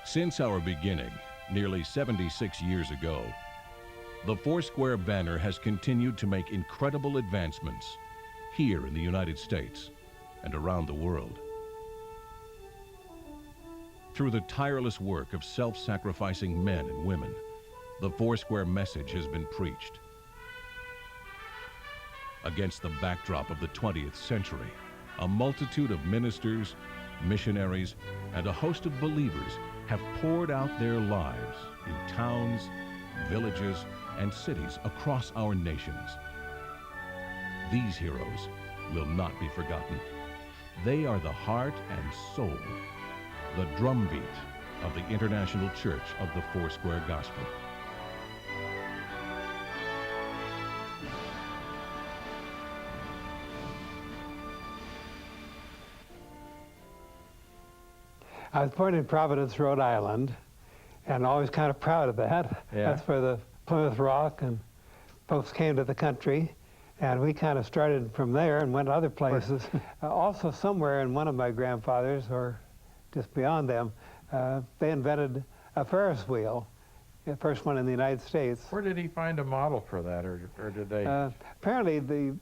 Since our beginning, nearly 76 years ago, the Foursquare banner has continued to make incredible advancements here in the United States and around the world. Through the tireless work of self-sacrificing men and women, the Foursquare message has been preached. Against the backdrop of the 20th century, a multitude of ministers, missionaries, and a host of believers have poured out their lives in towns, villages, and cities across our nations. These heroes will not be forgotten. They are the heart and soul, the drumbeat of the International Church of the Foursquare Gospel. I was born in Providence, Rhode Island, and always kind of proud of that. Yeah. That's where the Plymouth Rock and folks came to the country, and we kind of started from there and went to other places. Also somewhere in one of my grandfathers, or just beyond them, they invented a Ferris wheel, the first one in the United States. Where did he find a model for that, or did they? Apparently the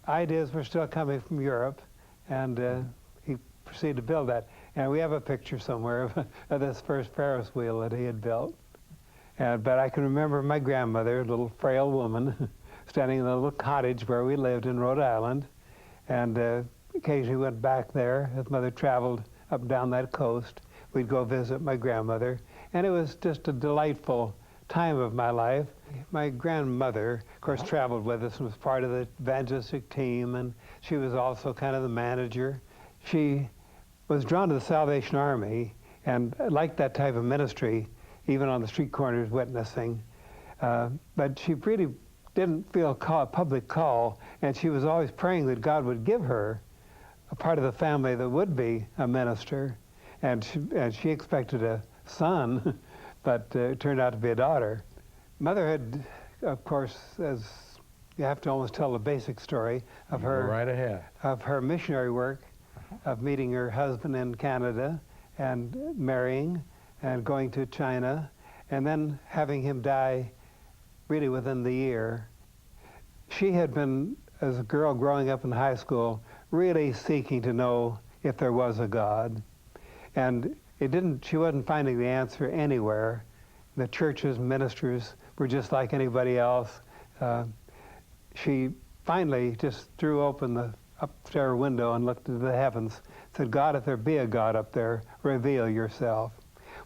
ideas were still coming from Europe, and he proceeded to build that. And we have a picture somewhere of this first Ferris wheel that he had built. But I can remember my grandmother, a little frail woman, standing in the little cottage where we lived in Rhode Island, and occasionally went back there. His mother traveled up and down that coast. We'd go visit my grandmother, and it was just a delightful time of my life. My grandmother, of course, traveled with us and was part of the evangelistic team, and she was also kind of the manager. She was drawn to the Salvation Army and liked that type of ministry, even on the street corners witnessing. But she really didn't feel a public call, and she was always praying that God would give her a part of the family that would be a minister. And she expected a son, but it turned out to be a daughter. Mother had, of course, as you have to almost tell the basic story of her, Go right ahead. of her missionary work, of meeting her husband in Canada and marrying and going to China, and then having him die really within the year. She had been, as a girl growing up in high school, really seeking to know if there was a God. And she wasn't finding the answer anywhere. The churches, ministers were just like anybody else. She finally just threw open the upstairs window and looked into the heavens, said, God, if there be a God up there, reveal yourself.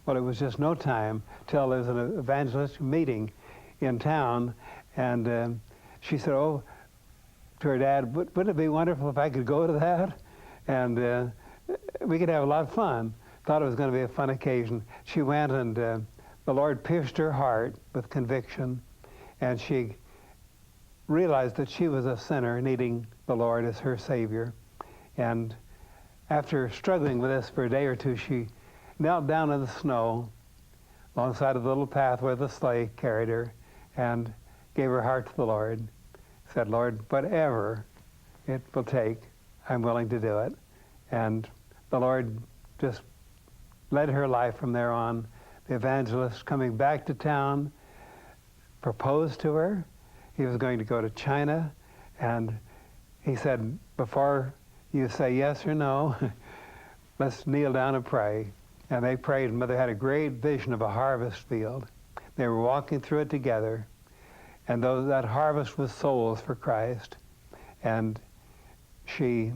Well, it was just no time till there was an evangelistic meeting in town, and she said, oh, to her dad, wouldn't it be wonderful if I could go to that? And we could have a lot of fun. Thought it was going to be a fun occasion. She went, and the Lord pierced her heart with conviction, and she realized that she was a sinner needing the Lord as her Savior. And after struggling with this for a day or two, she knelt down in the snow alongside of the little path where the sleigh carried her and gave her heart to the Lord. Said, Lord, whatever it will take, I'm willing to do it. And the Lord just led her life from there on. The evangelist coming back to town proposed to her. He was going to go to China, and he said, before you say yes or no, let's kneel down and pray. And they prayed, and Mother had a great vision of a harvest field. They were walking through it together, and that harvest was souls for Christ. And she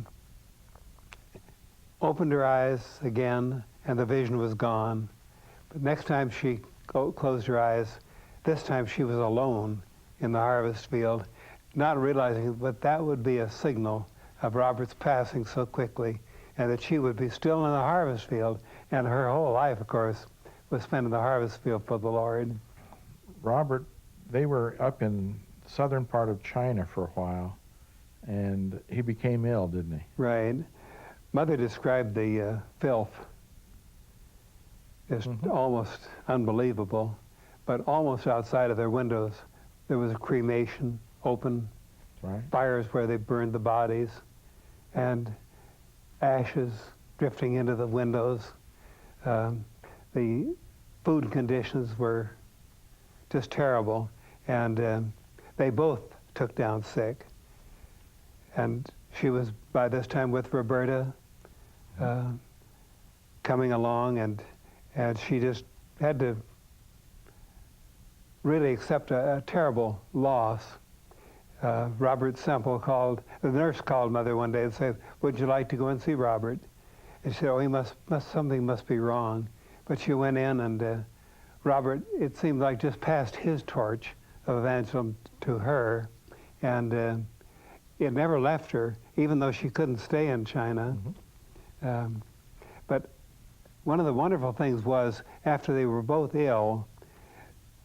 opened her eyes again, and the vision was gone. But next time she closed her eyes, this time she was alone in the harvest field, not realizing that that would be a signal of Robert's passing so quickly, and that she would be still in the harvest field. And her whole life, of course, was spent in the harvest field for the Lord. Robert, they were up in the southern part of China for a while, and he became ill, didn't he? Right. Mother described the filth as almost unbelievable, but almost outside of their windows there was a cremation, open fires where they burned the bodies, and ashes drifting into the windows. the food conditions were just terrible, and they both took down sick. And she was by this time with Roberta coming along, and she just had to really accept a terrible loss. Robert Semple called, the nurse called Mother one day and said, "Would you like to go and see Robert?" And she said, "Oh, something must be wrong." But she went in, and Robert, it seemed like, just passed his torch of evangelism to her, and it never left her, even though she couldn't stay in China. But one of the wonderful things was, after they were both ill,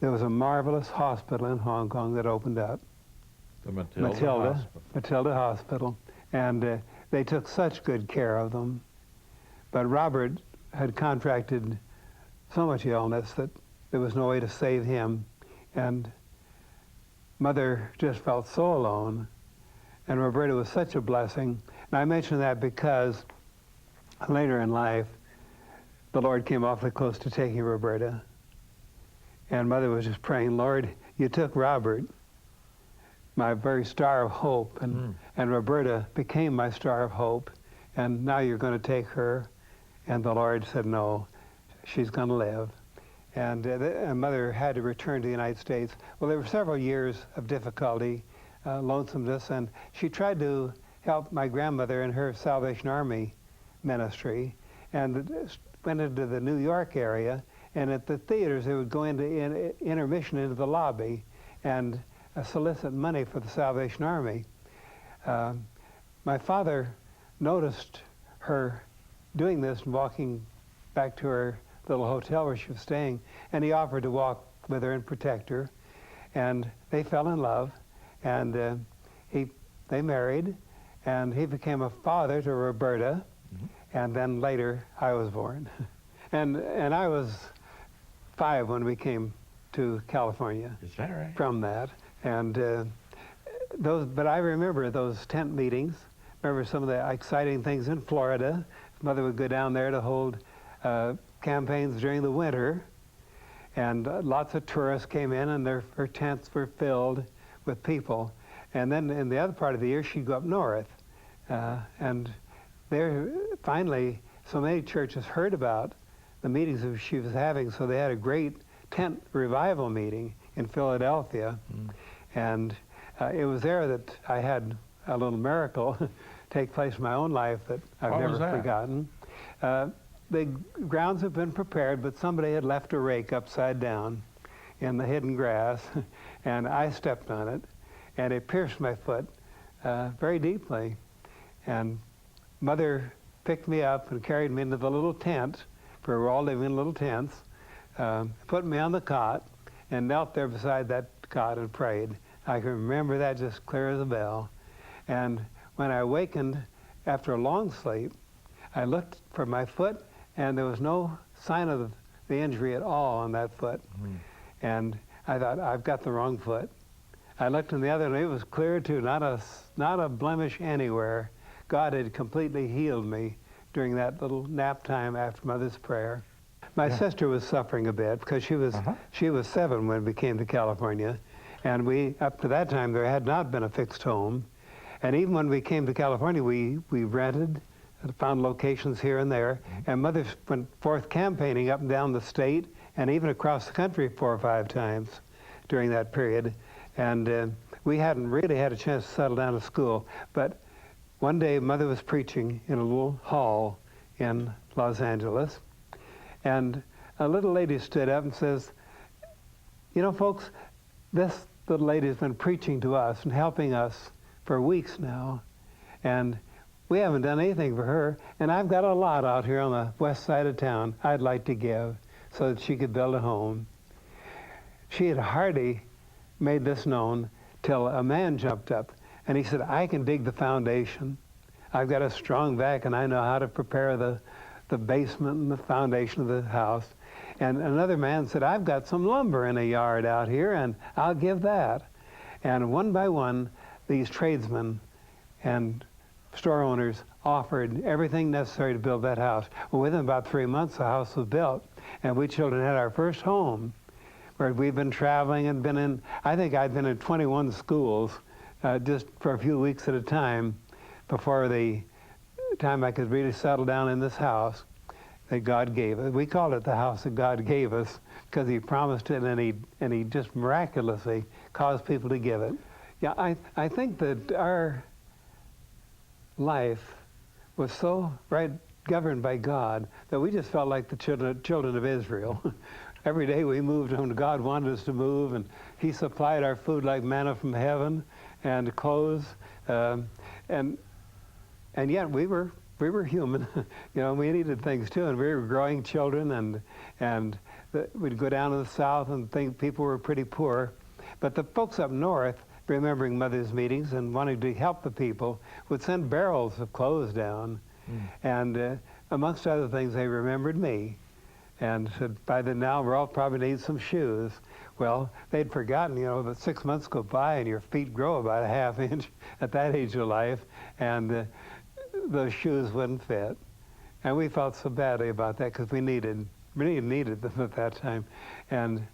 there was a marvelous hospital in Hong Kong that opened up. The Matilda Hospital. And they took such good care of them. But Robert had contracted so much illness that there was no way to save him. And Mother just felt so alone. And Roberta was such a blessing. And I mention that because later in life, the Lord came awfully close to taking Roberta. And Mother was just praying, "Lord, you took Robert, my very star of hope, and Roberta became my star of hope, and now you're going to take her." And the Lord said, "No, she's going to live." And Mother had to return to the United States. Well, there were several years of difficulty, lonesomeness, and she tried to help my grandmother in her Salvation Army ministry, and went into the New York area, and at the theaters they would go into intermission into the lobby and solicit money for the Salvation Army. My father noticed her doing this and walking back to her little hotel where she was staying, and he offered to walk with her and protect her, and they fell in love, and they married, and he became a father to Roberta, and then later I was born. and I was 5 when we came to California. Is that right? From that. And but I remember those tent meetings, remember some of the exciting things in Florida. Mother would go down there to hold campaigns during the winter, and lots of tourists came in, and her tents were filled with people. And then in the other part of the year, she'd go up north, and there finally so many churches heard about the meetings that she was having, so they had a great tent revival meeting in Philadelphia. And it was there that I had a little miracle take place in my own life that I've never forgotten. The grounds have been prepared, but somebody had left a rake upside down in the hidden grass, and I stepped on it, and it pierced my foot very deeply. And Mother picked me up and carried me into the little tent, for we're all living in little tents, put me on the cot, and knelt there beside that cot and prayed. I can remember that just clear as a bell. And when I awakened after a long sleep, I looked for my foot, and there was no sign of the injury at all on that foot. And I thought, I've got the wrong foot. I looked in the other, and it was clear too, not a blemish anywhere. God had completely healed me during that little nap time after Mother's prayer. My sister was suffering a bit because she was 7 when we came to California, and up to that time there had not been a fixed home. And even when we came to California, we rented, found locations here and there, and Mother went forth campaigning up and down the state and even across the country 4 or 5 times during that period. And we hadn't really had a chance to settle down to school. But one day Mother was preaching in a little hall in Los Angeles, and a little lady stood up and says, "You know, folks, this little lady has been preaching to us and helping us for weeks now, and we haven't done anything for her, and I've got a lot out here on the west side of town I'd like to give so that she could build a home." She had hardly made this known till a man jumped up, and he said, "I can dig the foundation. I've got a strong back, and I know how to prepare the basement and the foundation of the house." And another man said, "I've got some lumber in a yard out here, and I'll give that." And one by one, these tradesmen and store owners offered everything necessary to build that house. Well, within about 3 months, the house was built, and we children had our first home, where we've been traveling and been in, I think I'd been in 21 schools just for a few weeks at a time before the time I could really settle down in this house that God gave us. We called it the house that God gave us because he promised it, and he just miraculously caused people to give it. Yeah, I think that our life was so governed by God that we just felt like the children of Israel. Every day we moved when God wanted us to move, and he supplied our food like manna from heaven and clothes, and yet we were human. We needed things too, and we were growing children, and we'd go down to the south and think people were pretty poor. But the folks up north, remembering Mother's meetings and wanting to help the people, would send barrels of clothes down. And amongst other things, they remembered me and said, by then now, Rolf probably needs some shoes. Well, they'd forgotten, that 6 months go by and your feet grow about a half inch at that age of life, and those shoes wouldn't fit. And we felt so badly about that because we needed them at that time. And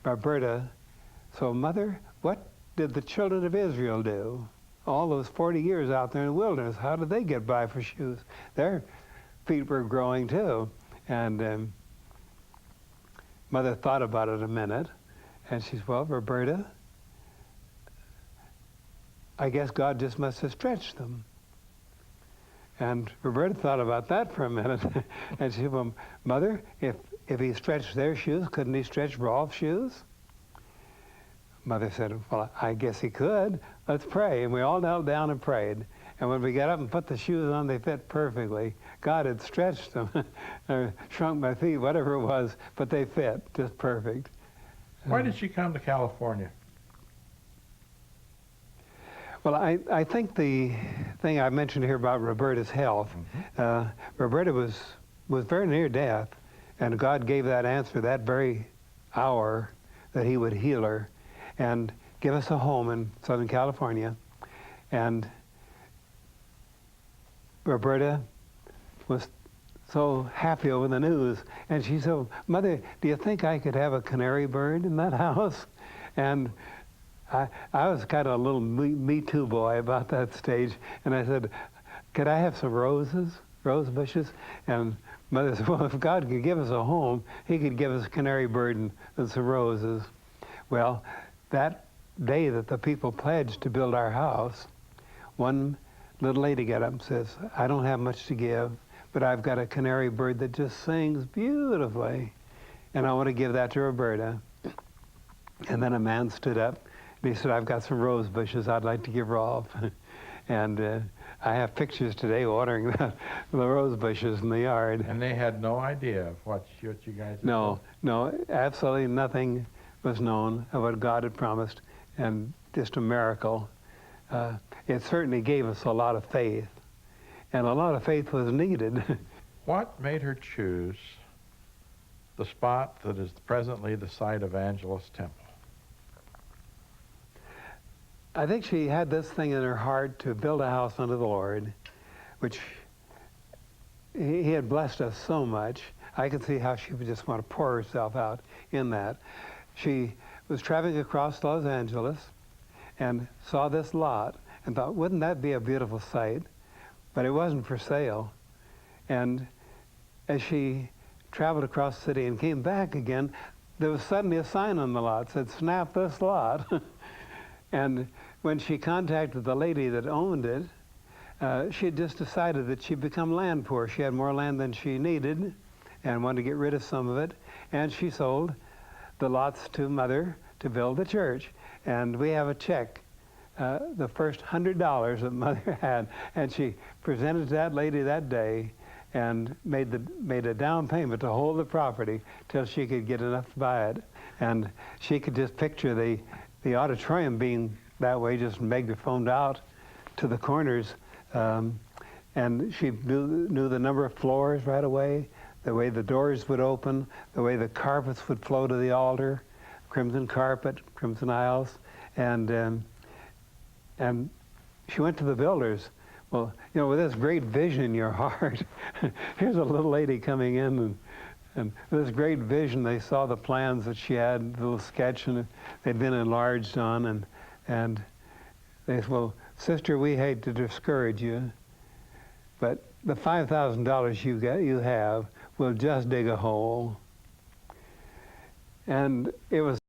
Roberta, so Mother, what did the children of Israel do? All those 40 years out there in the wilderness, how did they get by for shoes? Their feet were growing too. And Mother thought about it a minute, and she said, well, Roberta, I guess God just must have stretched them. And Roberta thought about that for a minute, and she said, well, Mother, if he stretched their shoes, couldn't he stretch Rolf's shoes? Mother said, well, I guess he could. Let's pray. And we all knelt down and prayed. And when we got up and put the shoes on, they fit perfectly. God had stretched them, or shrunk my feet, whatever it was, but they fit just perfect. Why did she come to California? Well, I think the thing I mentioned here about Roberta's health, Roberta was very near death, and God gave that answer that very hour that he would heal her and give us a home in Southern California. And Roberta was so happy over the news, and she said, Mother, do you think I could have a canary bird in that house? And I was kind of a little me too boy about that stage, and I said, could I have some rose bushes? And Mother said, well, if God could give us a home, he could give us a canary bird and some roses. Well, that day that the people pledged to build our house, one little lady got up and says, I don't have much to give, but I've got a canary bird that just sings beautifully, and I want to give that to Roberta. And then a man stood up, and he said, I've got some rose bushes I'd like to give Rolf. And I have pictures today watering the rose bushes in the yard. And they had no idea of what you guys had No, absolutely nothing was known of what God had promised, and just a miracle. It certainly gave us a lot of faith, and a lot of faith was needed. What made her choose the spot that is presently the site of Angelus Temple? I think she had this thing in her heart to build a house unto the Lord, which he had blessed us so much. I could see how she would just want to pour herself out in that. She was traveling across Los Angeles and saw this lot and thought, wouldn't that be a beautiful sight? But it wasn't for sale. And as she traveled across the city and came back again, there was suddenly a sign on the lot that said, snap this lot. And when she contacted the lady that owned it, she had just decided that she'd become land poor. She had more land than she needed and wanted to get rid of some of it. And she sold the lots to Mother to build the church. And we have a check, the first $100 that Mother had, and she presented to that lady that day and made a down payment to hold the property till she could get enough to buy it. And she could just picture the auditorium being that way, just megaphoned out to the corners. And she knew the number of floors right away, the way the doors would open, the way the carpets would flow to the altar, crimson carpet, crimson aisles, and she went to the builders. Well, you know, with this great vision in your heart, here's a little lady coming in, and this great vision, they saw the plans that she had, the little sketch, and they'd been enlarged on, and they said, well, sister, we hate to discourage you, but the $5,000 you have will just dig a hole. And it was